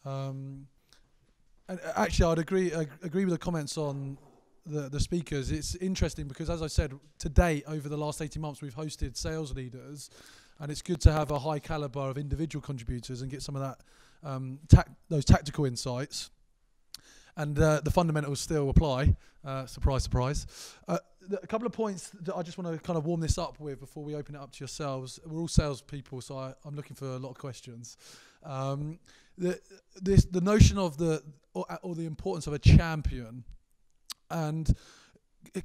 And actually, I'd agree with the comments on the speakers. It's interesting because, as I said, to date, over the last 18 months, we've hosted sales leaders, and it's good to have a high caliber of individual contributors and get some of that those tactical insights. And the fundamentals still apply. Surprise, surprise. A couple of points that I just want to kind of warm this up with before we open it up to yourselves. We're all salespeople, so I'm looking for a lot of questions. The notion of or the importance of a champion, and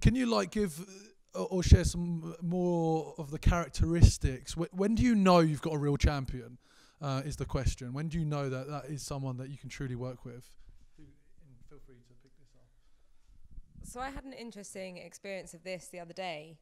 can you give or share some more of the characteristics? When do you know you've got a real champion? Is the question. When do you know that is someone that you can truly work with? Feel free to pick this up. So I had an interesting experience of this the other day.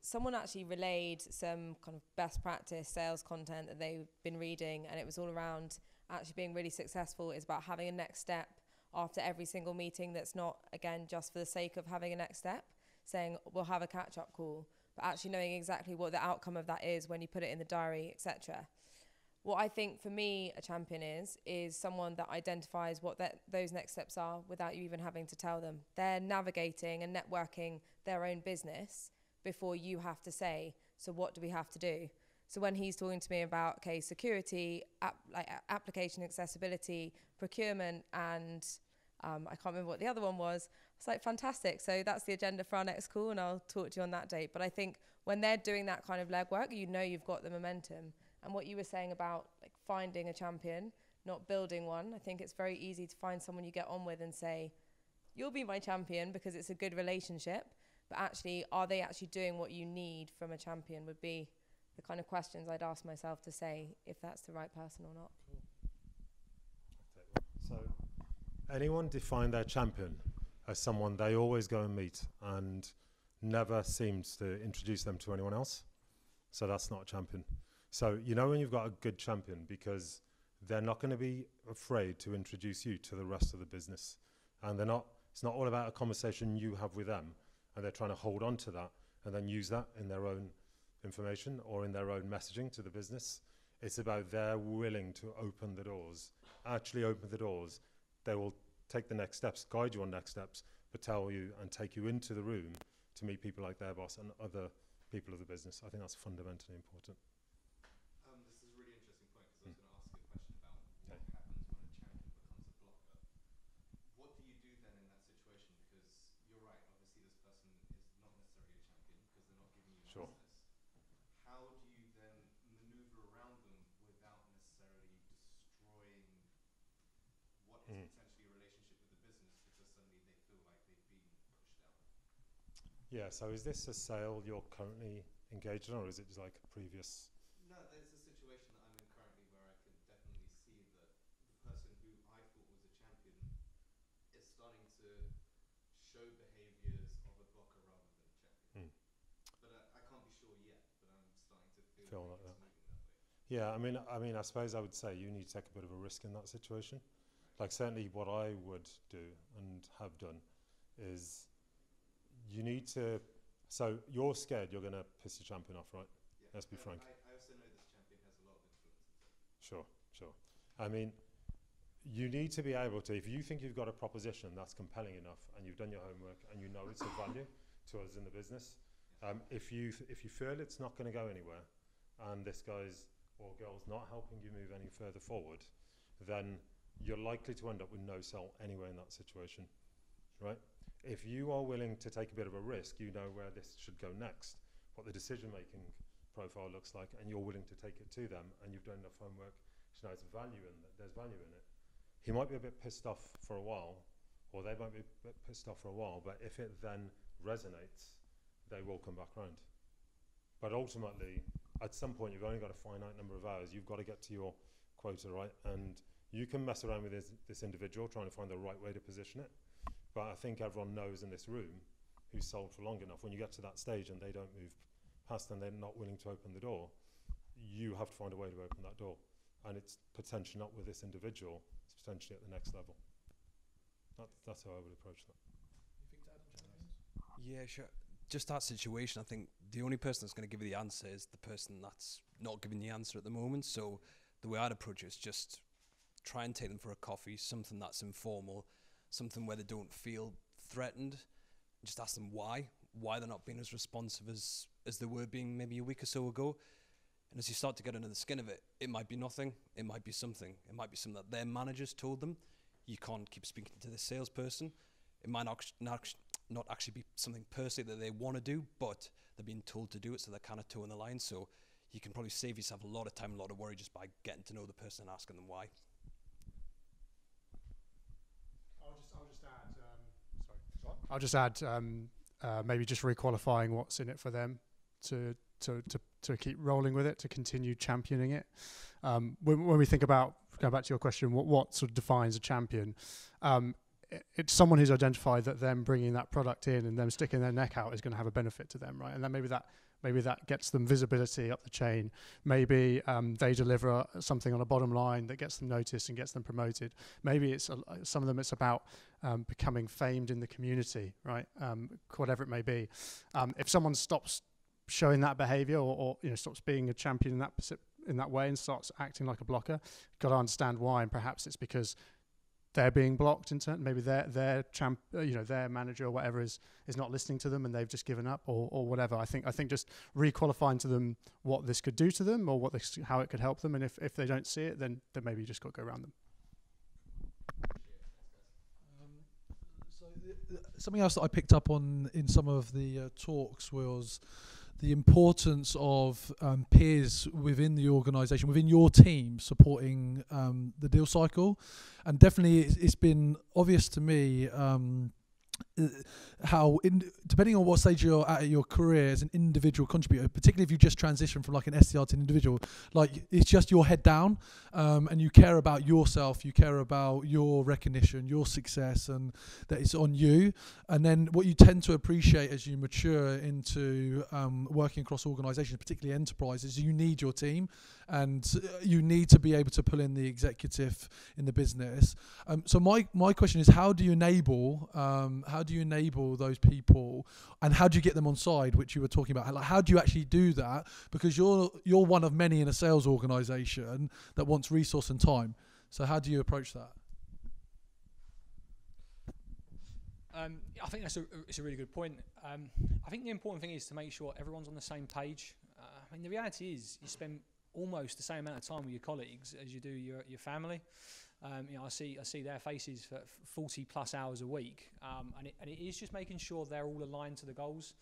Someone actually relayed some kind of best practice sales content that they've been reading, and it was all around actually being really successful is about having a next step after every single meeting that's not, again, just for the sake of having a next step, saying we'll have a catch-up call, but actually knowing exactly what the outcome of that is when you put it in the diary, etc. What I think for me a champion is someone that identifies what those next steps are without you even having to tell them. They're navigating and networking their own business before you have to say, so what do we have to do? So when he's talking to me about, okay, security, application accessibility, procurement, and I can't remember what the other one was, it's like, fantastic. So that's the agenda for our next call, and I'll talk to you on that date. But I think when they're doing that kind of legwork, you know you've got the momentum. And what you were saying about finding a champion, not building one, I think it's very easy to find someone you get on with and say, you'll be my champion because it's a good relationship. But actually, are they actually doing what you need from a champion would be the kind of questions I'd ask myself to say if that's the right person or not. So anyone define their champion as someone they always go and meet and never seems to introduce them to anyone else? So that's not a champion. So you know when you've got a good champion because they're not going to be afraid to introduce you to the rest of the business. And it's not all about a conversation you have with them and they're trying to hold on to that and then use that in their own information or in their own messaging to the business. It's about they're willing to open the doors, actually open the doors. They will take the next steps, guide you on next steps, but tell you and take you into the room to meet people like their boss and other people of the business. I think that's fundamentally important. This is a really interesting point because I was going to ask you a question about what happens when a champion becomes a blocker. What do you do then in that situation? Because you're right, obviously this person is not necessarily a champion because they're not giving you Sure. business. How do you then maneuver around them without necessarily destroying what is potentially a relationship with the business because suddenly they feel like they've been pushed out? Yeah, so is this a sale you're currently engaged in or is it just like a previous? No, it's a situation that I'm in currently where I can definitely see that the person who I thought was a champion is starting to show behaviors of a blocker rather than a champion. But I can't be sure yet, but I'm starting to feel like it's moving that way. Yeah, I mean, I suppose I would say you need to take a bit of a risk in that situation. Like certainly what I would do and have done is you need to, so you're scared you're going to piss your champion off, right? Yeah. Let's be frank. I also know this champion has a lot of influence. Sure. I mean, you need to be able to, if you think you've got a proposition that's compelling enough and you've done your homework and you know it's of value to us in the business, if you feel it's not going to go anywhere and this guy's or girl's not helping you move any further forward, then you're likely to end up with no sell anyway in that situation, right? If you are willing to take a bit of a risk, you know where this should go next, what the decision-making profile looks like, and you're willing to take it to them, and you've done enough homework to know there's value in it. He might be a bit pissed off for a while, or they might be a bit pissed off for a while, but if it then resonates, they will come back round. But ultimately, at some point, you've only got a finite number of hours. You've got to get to your quota, right? And you can mess around with this individual, trying to find the right way to position it. But I think everyone knows in this room who's sold for long enough, when you get to that stage and they don't move past and they're not willing to open the door, you have to find a way to open that door. And it's potentially not with this individual, it's potentially at the next level. That's how I would approach that. You think to add on champions? Yeah, sure. Just that situation, I think the only person that's going to give you the answer is the person that's not giving the answer at the moment. So the way I'd approach it is just try and take them for a coffee, something that's informal, something where they don't feel threatened. Just ask them why they're not being as responsive as they were being maybe a week or so ago. And as you start to get under the skin of it, it might be nothing, it might be something. It might be something that their managers told them. You can't keep speaking to this salesperson. It might not actually be something per se that they want to do, but they're being told to do it, so they're kind of toeing the line. So you can probably save yourself a lot of time, a lot of worry just by getting to know the person and asking them why. I'll just add maybe just requalifying what's in it for them to keep rolling with it, to continue championing it. When we think about, going back to your question, what sort of defines a champion? It's someone who's identified that them bringing that product in and them sticking their neck out is going to have a benefit to them, right? And then maybe that gets them visibility up the chain. Maybe they deliver something on a bottom line that gets them noticed and gets them promoted. Maybe it's some of them it's about becoming famed in the community, right? Whatever it may be. If someone stops showing that behavior or stops being a champion in that way and starts acting like a blocker, got to understand why, and perhaps it's because they're being blocked in turn. Maybe their manager or whatever is not listening to them and they've just given up or whatever. I think just requalifying to them what this could do to them or how it could help them, and if they don't see it, then maybe you just got to go around them. Something else that I picked up on in some of the talks was the importance of peers within the organisation, within your team, supporting the deal cycle. And definitely it's been obvious to me how, depending on what stage you're at your career as an individual contributor, particularly if you just transition from like an SDR to an individual, like it's just your head down, and you care about yourself, you care about your recognition, your success, and that it's on you. And then what you tend to appreciate as you mature into working across organizations, particularly enterprises, you need your team, and you need to be able to pull in the executive in the business. So my question is, how do you enable those people, and how do you get them on side, which you were talking about? Like, how do you actually do that? Because you're one of many in a sales organization that wants resource and time. So how do you approach that? I think it's a really good point. I think the important thing is to make sure everyone's on the same page. I mean, the reality is you spend almost the same amount of time with your colleagues as you do your family. I see their faces for 40 plus hours a week, and it is just making sure they're all aligned to the goals.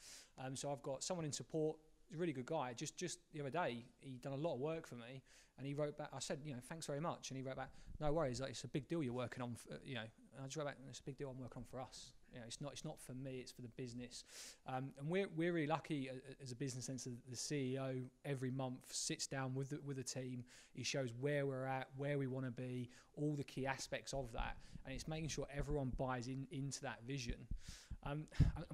So I've got someone in support, a really good guy. Just the other day, he done a lot of work for me, and he wrote back. I said, thanks very much, and he wrote back, no worries, like, it's a big deal you're working on. And I just wrote back, it's a big deal I'm working on for us. It's not for me, it's for the business. And we're really lucky as a business sense. The CEO every month sits down with the team. He shows where we're at, where we want to be, all the key aspects of that, and it's making sure everyone buys into that vision. And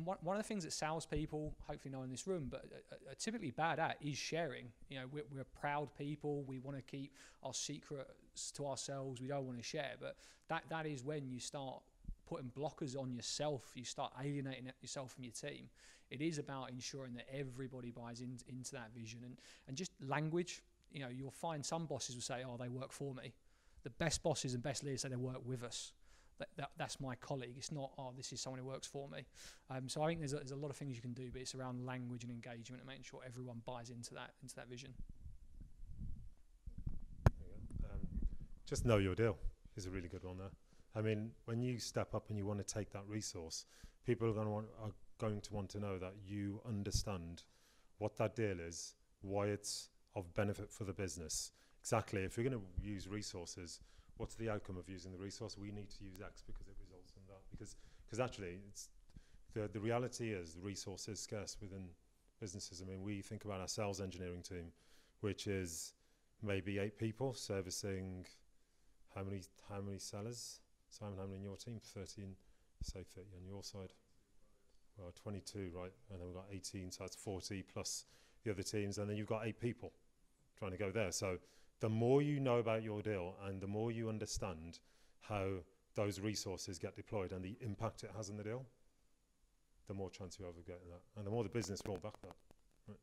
one of the things that salespeople, hopefully no one in this room, but are typically bad at is sharing. We're proud people. We want to keep our secrets to ourselves. We don't want to share. But that is when you start putting blockers on yourself. You start alienating yourself from your team. It is about ensuring that everybody buys into that vision, and just language. You'll find some bosses will say, "Oh, they work for me." The best bosses and best leaders say they work with us. That's my colleague. It's not, "Oh, this is someone who works for me." So I think there's a lot of things you can do, but it's around language and engagement and making sure everyone buys into that vision. Just know your deal is a really good one there. I mean, when you step up and you want to take that resource, people are going to want to know that you understand what that deal is, why it's of benefit for the business. Exactly. If you're going to use resources, what's the outcome of using the resource? We need to use X because it results in that. Because actually, it's the reality is the resource is scarce within businesses. I mean, we think about our sales engineering team, which is maybe 8 people servicing how many sellers? Simon, how many in your team? 13, say 30 on your side. Well, 22, right? And then we've got 18, so that's 40 plus the other teams. And then you've got 8 people trying to go there. So the more you know about your deal and the more you understand how those resources get deployed and the impact it has on the deal, the more chance you have of getting that. And the more the business will back that. Right?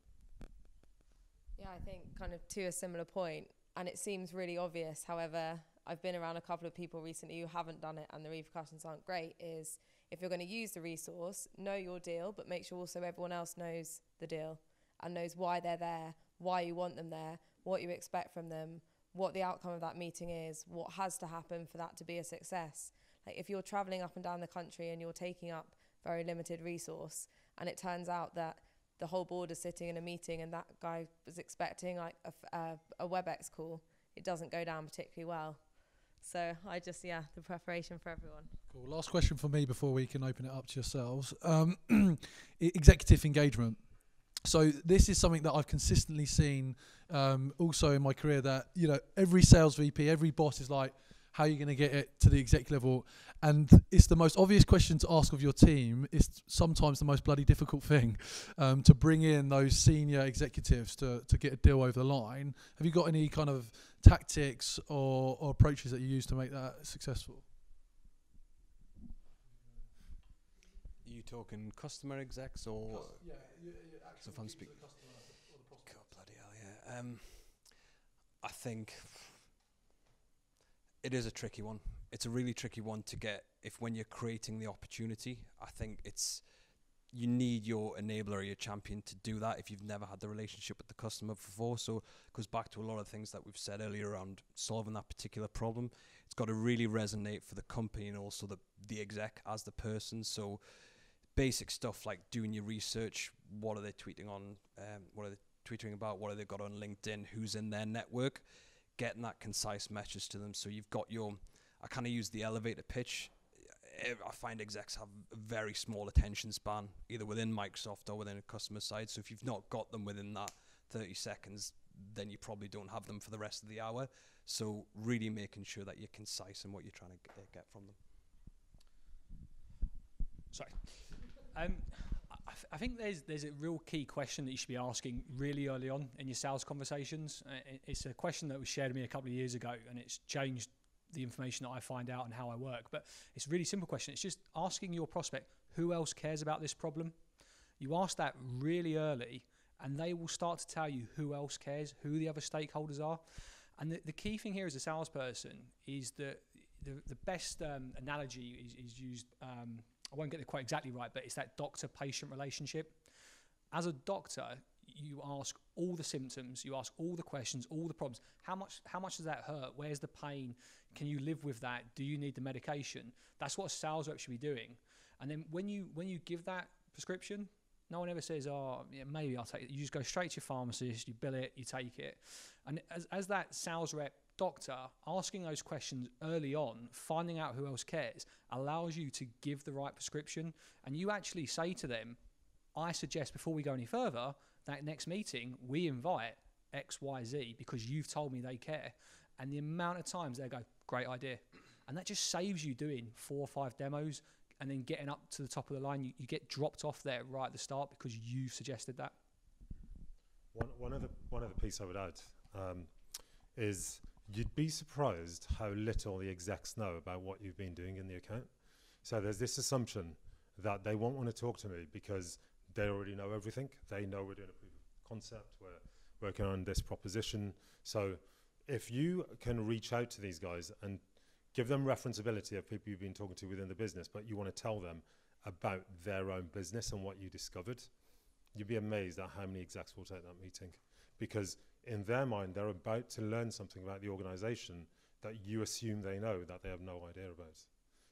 Yeah, I think kind of to a similar point, and it seems really obvious. However, I've been around a couple of people recently who haven't done it and the repercussions aren't great, is if you're going to use the resource, know your deal, but make sure also everyone else knows the deal and knows why they're there, why you want them there, what you expect from them, what the outcome of that meeting is, what has to happen for that to be a success. Like if you're traveling up and down the country and you're taking up very limited resource and it turns out that the whole board is sitting in a meeting and that guy was expecting like a WebEx call, it doesn't go down particularly well. So I just, the preparation for everyone. Cool. Last question for me before we can open it up to yourselves. Executive engagement. So this is something that I've consistently seen also in my career, that, you know, every sales VP, every boss is like, how are you going to get it to the exec level? And it's the most obvious question to ask of your team. It's sometimes the most bloody difficult thing to bring in those senior executives to get a deal over the line. Have you got any kind of tactics or approaches that you use to make that successful? Are you talking customer execs or? So if I'm speaking. God bloody hell, yeah. I think it is a tricky one. It's a really tricky one to get when you're creating the opportunity. I think you need your enabler or your champion to do that if you've never had the relationship with the customer before. So it goes back to a lot of things that we've said earlier around solving that particular problem. It's got to really resonate for the company and also the exec as the person. So basic stuff like doing your research. What are they tweeting on? What are they tweeting about? What have they got on LinkedIn? Who's in their network? Getting that concise message to them. So you've got I kind of use the elevator pitch. I find execs have a very small attention span, either within Microsoft or within a customer side. So if you've not got them within that 30 seconds, then you probably don't have them for the rest of the hour. So really making sure that you're concise in what you're trying to get from them. Sorry. I think there's a real key question that you should be asking really early on in your sales conversations. It's a question that was shared with me a couple of years ago, and it's changed the information that I find out and how I work. But it's a really simple question. It's just asking your prospect, who else cares about this problem? You ask that really early, and they will start to tell you who else cares, who the other stakeholders are. And the key thing here as a salesperson is that the best analogy is used, I won't get the quote exactly right, but it's that doctor-patient relationship. As a doctor, you ask all the symptoms, you ask all the questions, all the problems. How much does that hurt? Where's the pain? Can you live with that? Do you need the medication? That's what a sales rep should be doing. And then when you give that prescription, no one ever says, oh, yeah, maybe I'll take it. You just go straight to your pharmacist, you bill it, you take it. And as that sales rep doctor, asking those questions early on, finding out who else cares, allows you to give the right prescription. And you actually say to them, I suggest before we go any further, that next meeting, we invite X, Y, Z because you've told me they care. And the amount of times they go, great idea. And that just saves you doing 4 or 5 demos and then getting up to the top of the line. You get dropped off there right at the start because you've suggested that. One other piece I would add is you'd be surprised how little the execs know about what you've been doing in the account. So there's this assumption that they won't want to talk to me because they already know everything. They know we're doing a proof of concept, we're working on this proposition. So if you can reach out to these guys and give them referenceability of people you've been talking to within the business, but you want to tell them about their own business and what you discovered, you'd be amazed at how many execs will take that meeting. Because in their mind, they're about to learn something about the organization that you assume they know that they have no idea about.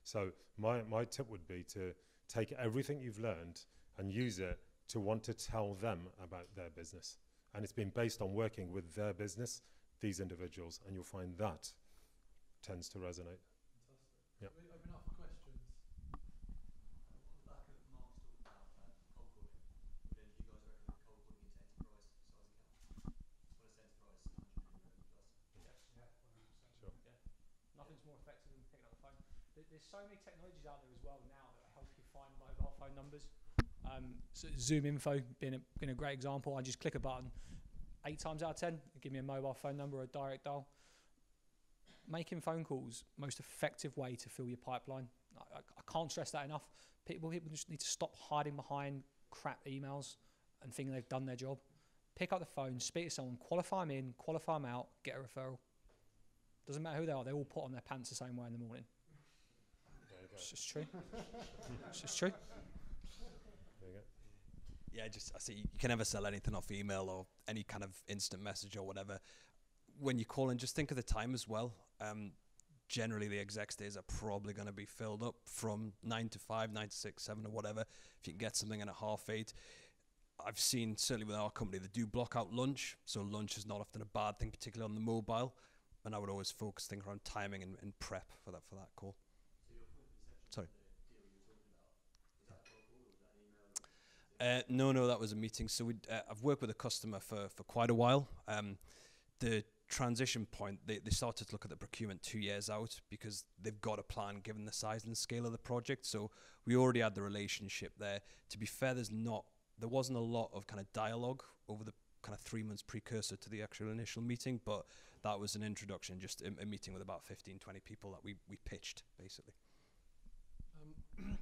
So my tip would be to take everything you've learned and use it to want to tell them about their business. And it's been based on working with their business, these individuals, and you'll find that tends to resonate. Fantastic. Yep. We open up for questions. On the back of Mark's talk about cold calling, but then do you guys reckon that cold calling into enterprise size accounts? What is enterprise 100 million plus? Yeah, 100%. Sure. Yeah. Nothing's more effective than picking up the phone. There's so many technologies out there as well now that help you find mobile phone numbers. So Zoom Info being a great example. I just click a button. 8 times out of 10, it give me a mobile phone number or a direct dial. Making phone calls, most effective way to fill your pipeline. I can't stress that enough. People just need to stop hiding behind crap emails and thinking they've done their job. Pick up the phone, speak to someone, qualify them in, qualify them out, get a referral. Doesn't matter who they are, they all put on their pants the same way in the morning. There you go. It's just true. It's just true. There you go. Yeah, I see you can never sell anything off email or any kind of instant message or whatever. When you call in, just think of the time as well. Generally, the execs days are probably going to be filled up from 9 to 5, 9 to 6, 7 or whatever. If you can get something in at 8:30. I've seen, certainly with our company, they do block out lunch. So lunch is not often a bad thing, particularly on the mobile. And I would always focus things around timing and prep for that call. Sorry. No, that was a meeting. So I've worked with a customer for quite a while. The transition point, they started to look at the procurement 2 years out because they've got a plan given the size and the scale of the project. So we already had the relationship there. To be fair, there wasn't a lot of kind of dialogue over the kind of 3 months precursor to the actual initial meeting, but that was an introduction, just a meeting with about 15, 20 people that we pitched, basically.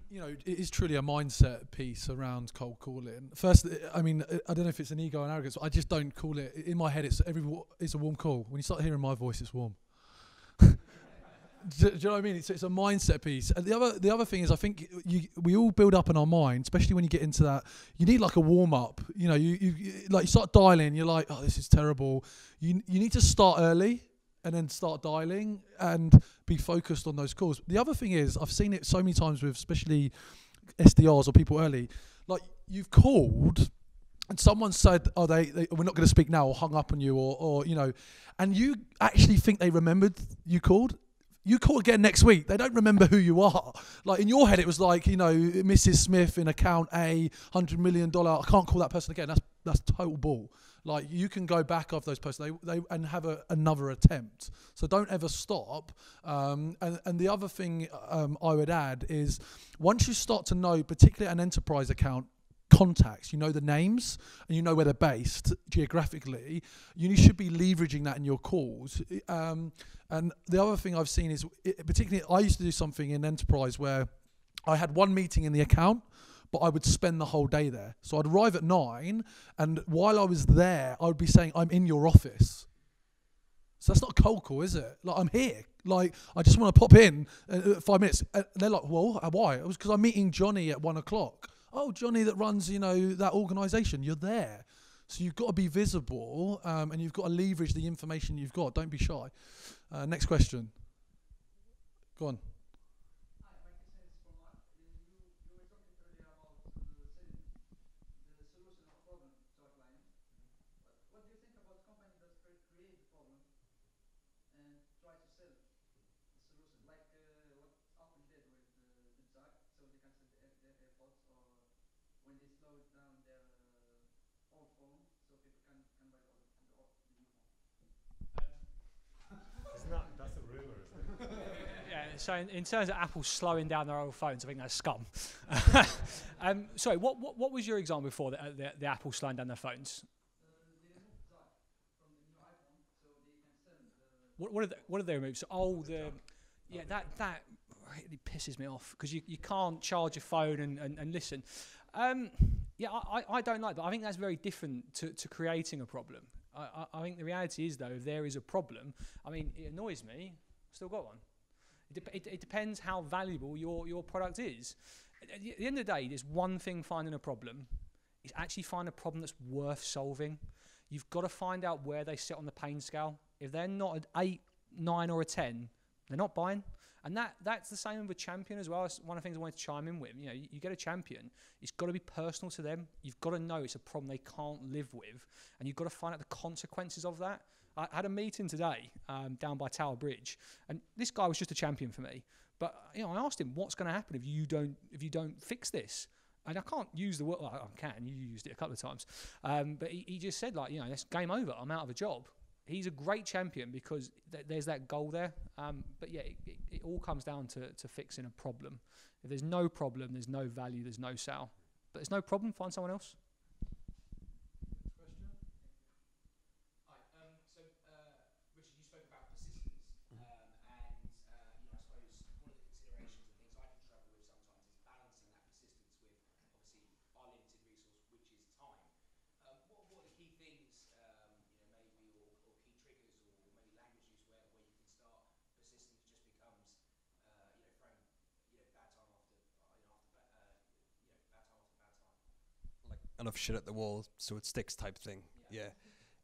You know, it is truly a mindset piece around cold calling. First, I mean, I don't know if it's an ego and arrogance, but I just don't call it. In my head, it's a warm call. When you start hearing my voice, it's warm. Do you know what I mean? It's a mindset piece. And the other thing is, I think we all build up in our mind, especially when you get into that. You need like a warm up. You know, you start dialing. You're like, oh, this is terrible. You need to start early and then start dialing and be focused on those calls. The other thing is, I've seen it so many times with especially SDRs or people early. Like you've called and someone said, oh, we're not going to speak now, or hung up on you, or you know, and you actually think they remembered you called. You call again next week. They don't remember who you are. Like in your head, it was like, you know, Mrs. Smith in account A, $100 million. I can't call that person again. That's total bull. Like you can go back off those persons and have another attempt. So don't ever stop. And the other thing I would add is once you start to know, particularly an enterprise account, contacts, you know the names and you know where they're based geographically, you should be leveraging that in your calls. And the other thing I've seen is, particularly I used to do something in enterprise where I had one meeting in the account, but I would spend the whole day there. So I'd arrive at 9, and while I was there, I would be saying, I'm in your office. So that's not a cold call, is it? Like, I'm here. Like, I just want to pop in 5 minutes. And they're like, well, why? It was because I'm meeting Johnny at 1 o'clock. Oh, Johnny that runs, you know, that organisation. You're there. So you've got to be visible, and you've got to leverage the information you've got. Don't be shy. Next question. Go on. That's a rumour, isn't it? Yeah, so in terms of Apple slowing down their old phones, I think that's scum. Sorry, what was your example before the Apple slowing down their phones? What did they remove? So that really pisses me off because you can't charge your phone and listen. I don't like that. I think that's very different to creating a problem. I think the reality is, though, if there is a problem, I mean, it annoys me. I've still got one. It depends how valuable your product is. At the end of the day, there's one thing finding a problem. It's actually finding a problem that's worth solving. You've got to find out where they sit on the pain scale. If they're not at 8, 9 or a 10, they're not buying. And that's the same with a champion as well. It's one of the things I wanted to chime in with. You know, you get a champion, it's got to be personal to them. You've got to know it's a problem they can't live with, and you've got to find out the consequences of that. I had a meeting today down by Tower Bridge, and this guy was just a champion for me. But you know, I asked him, "What's going to happen if you don't fix this?" And I can't use the word. Well, I can. You used it a couple of times, but he just said, like, you know, it's game over. I'm out of a job. He's a great champion because there's that goal there. But yeah, it all comes down to fixing a problem. If there's no problem, there's no value, there's no sale. But there's no problem, find someone else. Richard, you spoke about persistence, and you know, I suppose one of the considerations and things I can struggle with sometimes is balancing that persistence with obviously our limited resource, which is time. What are the key things, you know, maybe or key triggers or maybe language use where you can start enough shit at the wall so it sticks type thing. Yeah.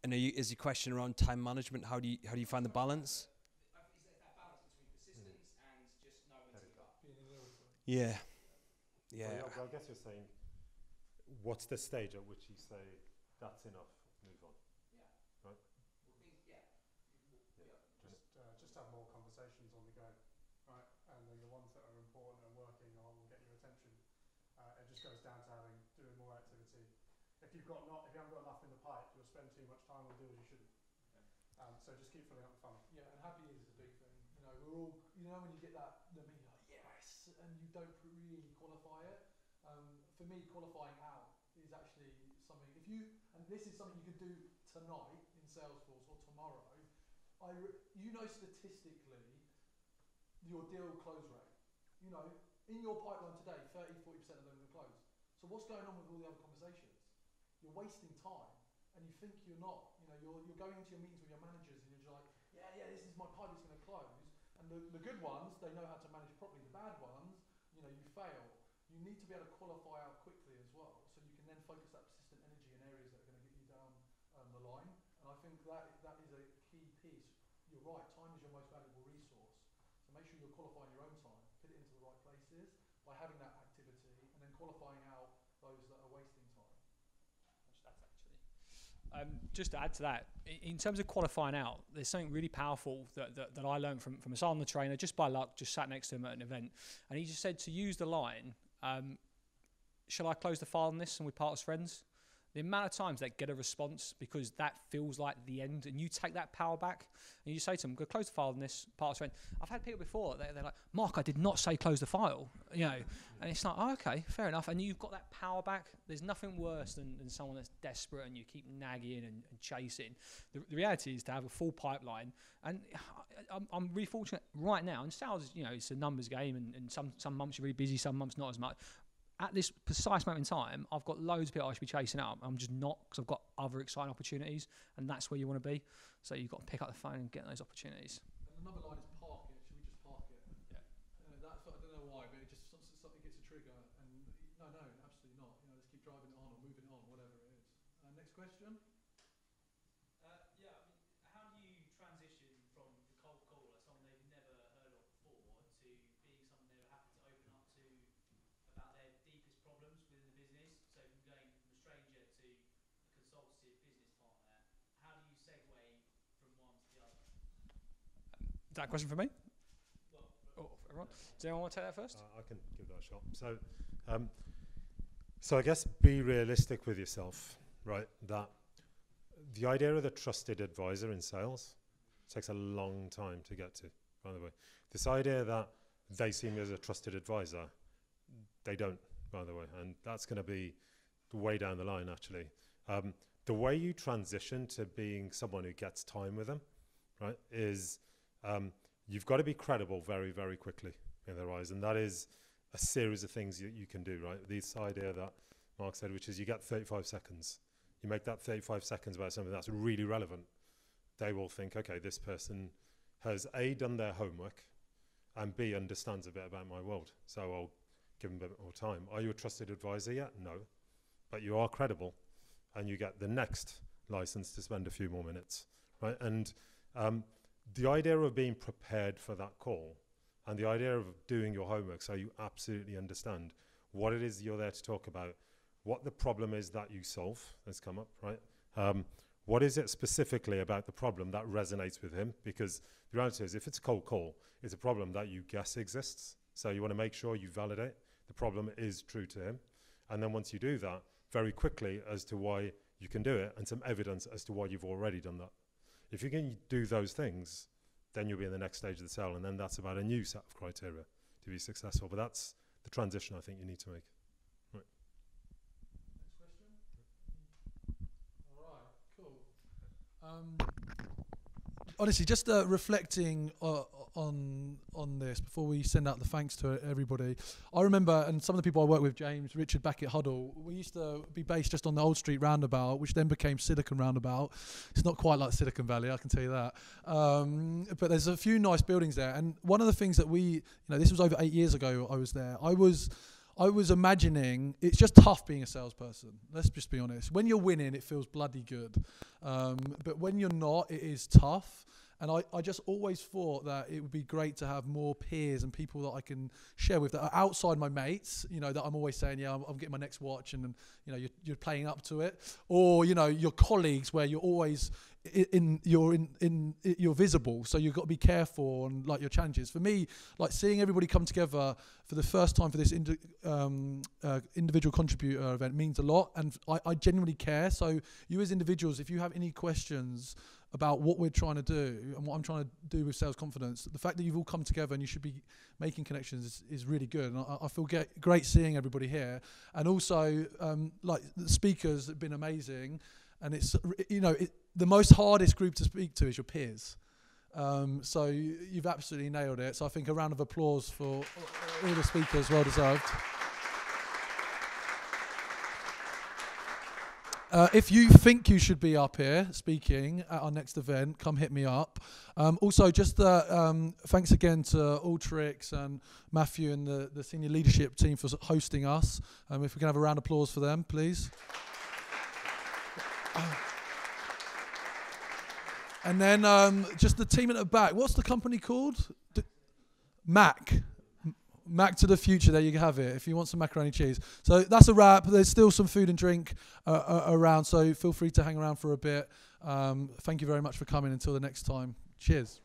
And is your question around time management? How do you find the balance? Is that balance between persistence and just knowing to give up? Yeah. Well, I guess you're saying, what's the stage at which you say that's enough, move on? Yeah. Right. Well, things, yeah. Just have more conversations on the go, right? And then the ones that are important and working will get your attention. It just goes down to doing more activity. If you haven't got enough in the pipe, you'll spend too much time on deals you shouldn't. So just keep filling up the funnel. Yeah, and happy is a big thing. You know, we're all, you know, when you get that meeting, like, yes, and you don't really qualify it. For me, qualifying out is actually something. And this is something you could do tonight in Salesforce or tomorrow. You know, statistically, your deal close rate. You know, in your pipeline today, 30-40% of them are going to close. So what's going on with all the other conversations? You're wasting time, and you think you're not. You know, you're going into your meetings with your managers, and you're just like, yeah, this is my pipe, it's going to close. And the good ones, they know how to manage properly. The bad ones, you know, you fail. You need to be able to qualify out quickly as well, so you can then focus that persistent energy in areas that are going to get you down the line. And I think that is a key piece. You're right, time is your most valuable resource. So make sure you're qualifying your own time, put it into the right places by having that activity, and then qualifying out those that are wasting time. Just to add to that, in terms of qualifying out, there's something really powerful that I learned from Hassan, the trainer, just by luck, just sat next to him at an event. And he just said to use the line, shall I close the file on this and we part as friends? The amount of times they get a response because that feels like the end, and you take that power back and you say to them, go close the file on this, part as friends. I've had people before, they're like, Mark, I did not say close the file, you know, and it's like, oh, okay, fair enough. And you've got that power back. There's nothing worse than someone that's desperate and you keep nagging and chasing. The reality is to have a full pipeline, and I'm really fortunate right now, and sales, you know, it's a numbers game, and some months you're really busy, some months not as much. At this precise moment in time, I've got loads of people I should be chasing up. I'm just not, because I've got other exciting opportunities, and that's where you want to be. So you've got to pick up the phone and get those opportunities. And another line is park it. Should we just park it? Yeah. That's, I don't know why, but it just something gets a trigger. And no, absolutely not. You know, let's keep driving it on or moving it on, whatever it is. Next question. Yeah, I mean, how do you transition from the cold caller, someone they've never heard of before, to being someone they were happy to open up to about their deepest problems within the business? So from going from a stranger to a consultative business partner, how do you segue from one to the other? Is that a question for me? Well, everyone? Does anyone want to take that first? I can give that a shot. So I guess be realistic with yourself, right? That the idea of the trusted advisor in sales takes a long time to get to, by the way. This idea that they see me as a trusted advisor, they don't, by the way, and that's going to be way down the line, actually. The way you transition to being someone who gets time with them, right, is you've got to be credible very, very quickly in their eyes, and that is a series of things you can do, right? This idea that Mark said, which is you get 35 seconds. You make that 35 seconds about something that's really relevant. They will think, okay, this person has A, done their homework, and B, understands a bit about my world. So I'll give them a bit more time. Are you a trusted advisor yet? No. But you are credible, and you get the next license to spend a few more minutes, right? And the idea of being prepared for that call, and the idea of doing your homework so you absolutely understand what it is you're there to talk about, what the problem is that you solve has come up, right? What is it specifically about the problem that resonates with him? Because the reality is, if it's a cold call, it's a problem that you guess exists. So you want to make sure you validate the problem is true to him. And then once you do that, very quickly as to why you can do it, and some evidence as to why you've already done that. If you can do those things, then you'll be in the next stage of the sale, and then that's about a new set of criteria to be successful. But that's the transition I think you need to make. Right. Next question. All right, cool. Honestly, just reflecting on this before we send out the thanks to everybody. I remember, and some of the people I work with, James, Richard back at Huddle, we used to be based just on the Old Street roundabout, which then became Silicon Roundabout. It's not quite like Silicon Valley, I can tell you that. But there's a few nice buildings there. And one of the things that this was over 8 years ago I was there, I was imagining it's just tough being a salesperson. Let's just be honest. When you're winning, it feels bloody good. But when you're not, it is tough. And I just always thought that it would be great to have more peers and people that I can share with that are outside my mates, you know, that I'm always saying, yeah, I'm getting my next watch, and you know, you're playing up to it. Or, you know, your colleagues where you're always you're visible, so you've got to be careful on like your challenges. For me, like seeing everybody come together for the first time for this individual contributor event means a lot, and I genuinely care. So you as individuals, if you have any questions about what we're trying to do and what I'm trying to do with Sales Confidence, the fact that you've all come together and you should be making connections is really good. And I feel great seeing everybody here. And also, like the speakers have been amazing. And it's, you know, the most hardest group to speak to is your peers. So you've absolutely nailed it. So I think a round of applause for all the speakers, well deserved. If you think you should be up here speaking at our next event, come hit me up. Also, just thanks again to Alteryx and Matthew and the senior leadership team for hosting us. If we can have a round of applause for them, please. And then just the team at the back. What's the company called? Mac. Mac to the future. There you have it. If you want some macaroni cheese. So that's a wrap. There's still some food and drink around, so feel free to hang around for a bit. Thank you very much for coming. Until the next time. Cheers.